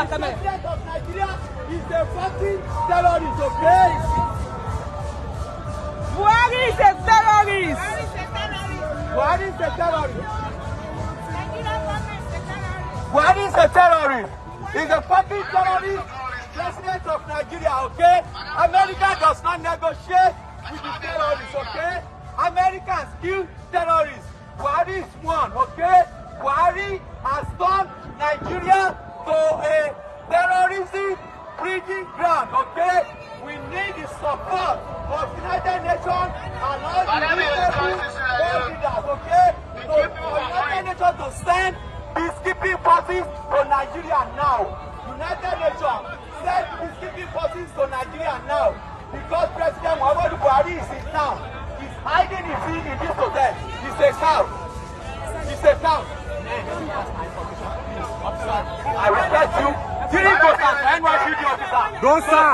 president of Nigeria is a fucking terrorist, okay? Buhari is a terrorist. Buhari is a terrorist. Buhari is a terrorist. He's a fucking terrorist. President of Nigeria, okay? America does not negotiate with the terrorists, okay? Americans kill terrorists. Buhari is one, okay? Buhari has turned Nigeria to a terrorism breeding ground, okay? We need the support of the United Nations and all the world leaders, okay? So for the United Nations to send peacekeeping forces to Nigeria now. United Nations send peacekeeping forces to Nigeria now because President Muhammadu Buhari is in town. He's hiding his feet in this hotel. He's a cow. He's a cow. I respect you. Didn't go sir, NYPD officer. Go sir.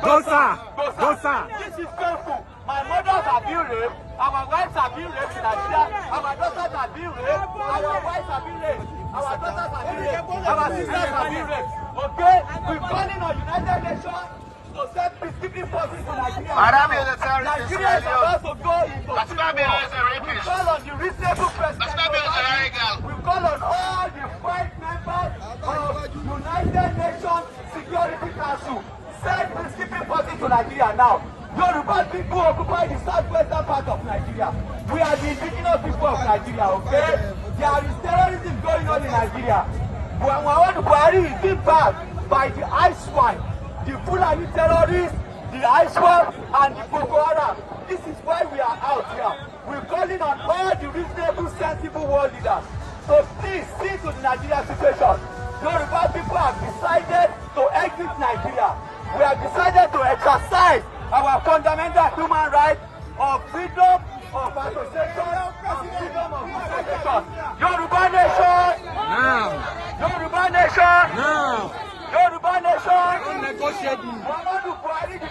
Go sir. Go sir. This is painful. My mothers have been raped. Our wives have been raped in Nigeria. Our daughters have been raped. Our wives have been raped. Our daughters have been raped. Our sisters have been raped. Okay? We're calling on United Nations to send peacekeeping forces to Nigeria. Nigeria is about to go into civil war. We call on the reasonable president. We call on all the 5 members of United Nations Security Council. Send peacekeeping forces to Nigeria now. Yoruba people occupy the southwestern part of Nigeria. We are the indigenous people of Nigeria, okay? There is terrorism going on in Nigeria. Muhammadu Buhari is being backed by the ISWAN, the Fulani terrorists, the ISWAN, and the Boko Haram. This is why we are out here. We're calling on all the reasonable, sensible world leaders. So please see to the Nigeria situation. Yoruba people have decided to exit Nigeria. We have decided to exercise our fundamental human right of freedom of association and freedom of association. Yoruba nation! Now! Yoruba nation! Now! Yoruba nation! Don't negotiate. Muhammadu Buhari, the